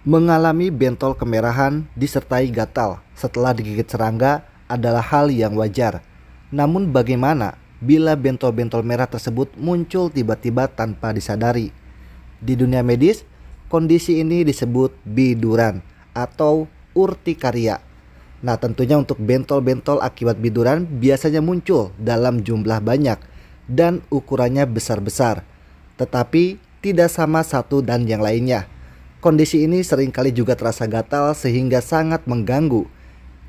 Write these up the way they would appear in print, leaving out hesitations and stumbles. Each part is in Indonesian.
Mengalami bentol kemerahan disertai gatal setelah digigit serangga adalah hal yang wajar. Namun bagaimana bila bentol-bentol merah tersebut muncul tiba-tiba tanpa disadari? Di dunia medis, kondisi ini disebut biduran atau urtikaria. Nah, tentunya untuk bentol-bentol akibat biduran biasanya muncul dalam jumlah banyak dan ukurannya besar-besar, tetapi tidak sama satu dan yang lainnya. Kondisi ini seringkali juga terasa gatal sehingga sangat mengganggu.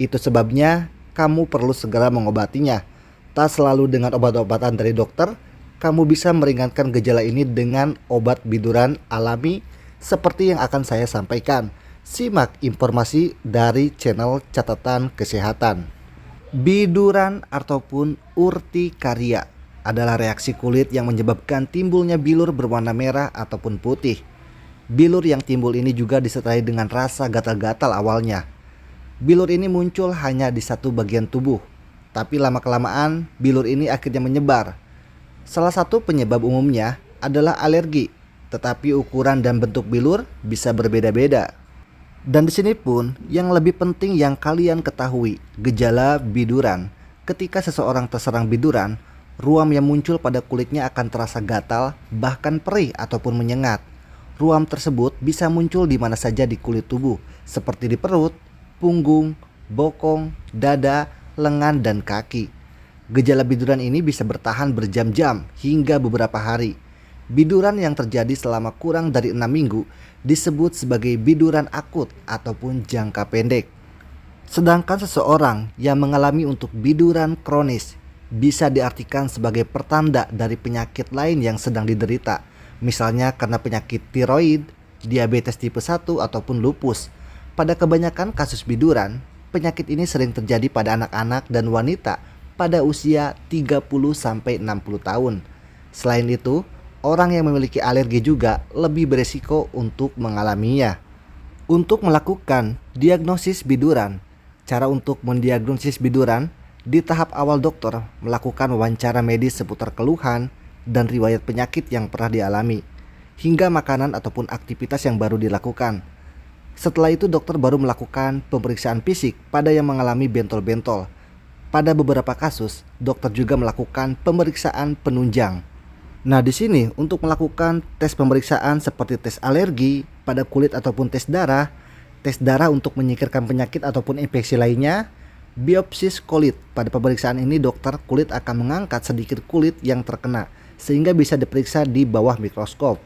Itu sebabnya kamu perlu segera mengobatinya. Tak selalu dengan obat-obatan dari dokter, kamu bisa meringankan gejala ini dengan obat biduran alami seperti yang akan saya sampaikan. Simak informasi dari channel Catatan Kesehatan. Biduran ataupun urtikaria adalah reaksi kulit yang menyebabkan timbulnya bilur berwarna merah ataupun putih. Bilur yang timbul ini juga disertai dengan rasa gatal-gatal awalnya. Bilur ini muncul hanya di satu bagian tubuh, tapi lama-kelamaan bilur ini akhirnya menyebar. Salah satu penyebab umumnya adalah alergi, tetapi ukuran dan bentuk bilur bisa berbeda-beda. Dan di sini pun yang lebih penting yang kalian ketahui, gejala biduran. Ketika seseorang terserang biduran, ruam yang muncul pada kulitnya akan terasa gatal, bahkan perih ataupun menyengat. Ruam tersebut bisa muncul di mana saja di kulit tubuh, seperti di perut, punggung, bokong, dada, lengan, dan kaki. Gejala biduran ini bisa bertahan berjam-jam hingga beberapa hari. Biduran yang terjadi selama kurang dari 6 minggu disebut sebagai biduran akut ataupun jangka pendek. Sedangkan seseorang yang mengalami untuk biduran kronis bisa diartikan sebagai pertanda dari penyakit lain yang sedang diderita. Misalnya karena penyakit tiroid, diabetes tipe 1 ataupun lupus. Pada kebanyakan kasus biduran, penyakit ini sering terjadi pada anak-anak dan wanita pada usia 30-60 tahun. Selain itu, orang yang memiliki alergi juga lebih beresiko untuk mengalaminya. Untuk melakukan diagnosis biduran, cara untuk mendiagnosis biduran, di tahap awal dokter melakukan wawancara medis seputar keluhan dan riwayat penyakit yang pernah dialami, hingga makanan ataupun aktivitas yang baru dilakukan. Setelah itu dokter baru melakukan pemeriksaan fisik pada yang mengalami bentol-bentol. Pada beberapa kasus, dokter juga melakukan pemeriksaan penunjang. Nah, di sini untuk melakukan tes pemeriksaan seperti tes alergi pada kulit ataupun tes darah untuk menyingkirkan penyakit ataupun infeksi lainnya, biopsi kulit. Pada pemeriksaan ini dokter kulit akan mengangkat sedikit kulit yang terkena sehingga bisa diperiksa di bawah mikroskop.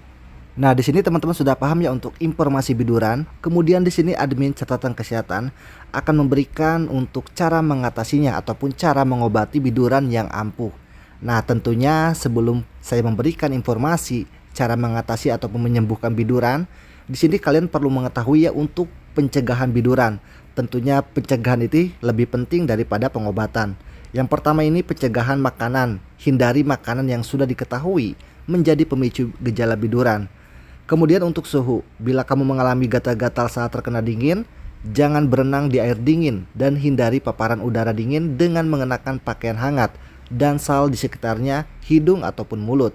Nah, di sini teman-teman sudah paham ya untuk informasi biduran. Kemudian di sini admin catatan kesehatan akan memberikan untuk cara mengatasinya ataupun cara mengobati biduran yang ampuh. Nah, tentunya sebelum saya memberikan informasi cara mengatasi ataupun menyembuhkan biduran, di sini kalian perlu mengetahui ya untuk pencegahan biduran. Tentunya pencegahan itu lebih penting daripada pengobatan. Yang pertama ini pencegahan makanan. Hindari makanan yang sudah diketahui menjadi pemicu gejala biduran. Kemudian untuk suhu, bila kamu mengalami gatal-gatal saat terkena dingin, jangan berenang di air dingin dan hindari paparan udara dingin dengan mengenakan pakaian hangat dan sal di sekitarnya hidung ataupun mulut.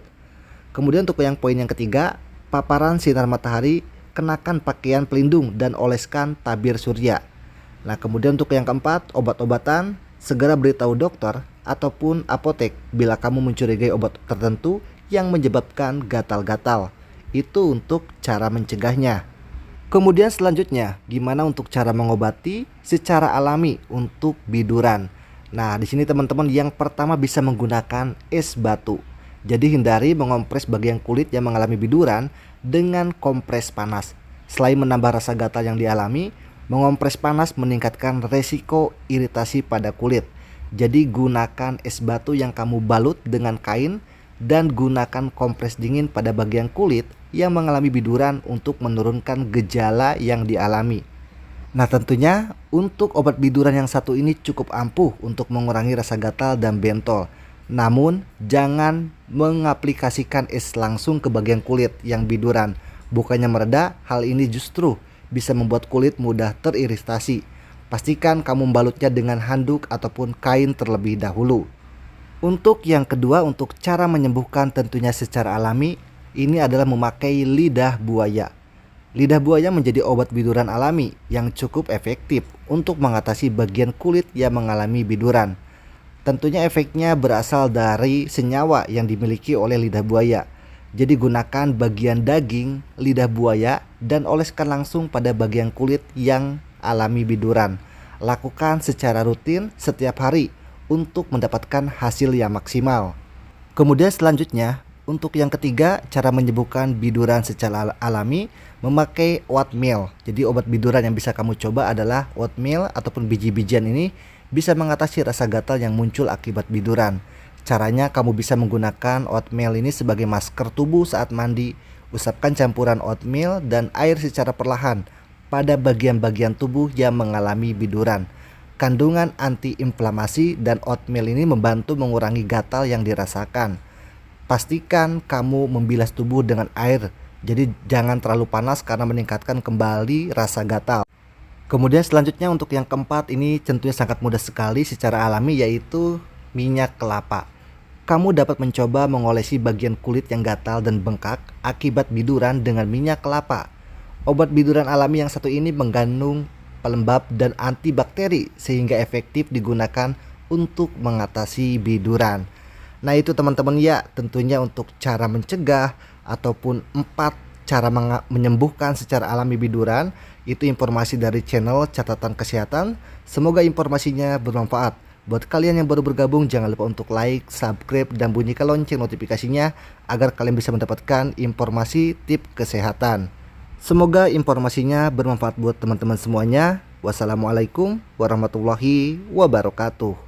Kemudian untuk poin yang ketiga, paparan sinar matahari, kenakan pakaian pelindung dan oleskan tabir surya. Nah, kemudian untuk yang keempat, obat-obatan, segera beritahu dokter ataupun apotek bila kamu mencurigai obat tertentu yang menyebabkan gatal-gatal. Itu untuk cara mencegahnya. Kemudian selanjutnya, gimana untuk cara mengobati secara alami untuk biduran? Nah, di sini teman-teman yang pertama bisa menggunakan es batu. Jadi hindari mengompres bagian kulit yang mengalami biduran dengan kompres panas. Selain menambah rasa gatal yang dialami, mengompres panas meningkatkan resiko iritasi pada kulit. Jadi gunakan es batu yang kamu balut dengan kain dan gunakan kompres dingin pada bagian kulit yang mengalami biduran untuk menurunkan gejala yang dialami. Nah, tentunya untuk obat biduran yang satu ini cukup ampuh untuk mengurangi rasa gatal dan bentol. Namun jangan mengaplikasikan es langsung ke bagian kulit yang biduran. Bukannya mereda, hal ini justru bisa membuat kulit mudah teriritasi. Pastikan kamu membalutnya dengan handuk ataupun kain terlebih dahulu. Untuk yang kedua, untuk cara menyembuhkan tentunya secara alami, ini adalah memakai lidah buaya. Lidah buaya menjadi obat biduran alami yang cukup efektif untuk mengatasi bagian kulit yang mengalami biduran. Tentunya efeknya berasal dari senyawa yang dimiliki oleh lidah buaya. Jadi gunakan bagian daging lidah buaya dan oleskan langsung pada bagian kulit yang alami biduran. Lakukan secara rutin setiap hari untuk mendapatkan hasil yang maksimal. Kemudian selanjutnya, untuk yang ketiga, cara menyembuhkan biduran secara alami memakai oatmeal. Jadi obat biduran yang bisa kamu coba adalah oatmeal ataupun biji-bijian ini bisa mengatasi rasa gatal yang muncul akibat biduran. Caranya kamu bisa menggunakan oatmeal ini sebagai masker tubuh saat mandi. Usapkan campuran oatmeal dan air secara perlahan pada bagian-bagian tubuh yang mengalami biduran. Kandungan antiinflamasi dan oatmeal ini membantu mengurangi gatal yang dirasakan. Pastikan kamu membilas tubuh dengan air, jadi jangan terlalu panas karena meningkatkan kembali rasa gatal. Kemudian selanjutnya untuk yang keempat, ini tentunya sangat mudah sekali secara alami, yaitu minyak kelapa. Kamu dapat mencoba mengolesi bagian kulit yang gatal dan bengkak akibat biduran dengan minyak kelapa. Obat biduran alami yang satu ini mengandung pelembab dan antibakteri sehingga efektif digunakan untuk mengatasi biduran. Nah itu teman-teman ya, tentunya untuk cara mencegah ataupun 4 cara menyembuhkan secara alami biduran. Itu informasi dari channel Catatan Kesehatan. Semoga informasinya bermanfaat. Buat kalian yang baru bergabung, jangan lupa untuk like, subscribe, dan bunyikan lonceng notifikasinya agar kalian bisa mendapatkan informasi tips kesehatan. Semoga informasinya bermanfaat buat teman-teman semuanya. Wassalamualaikum warahmatullahi wabarakatuh.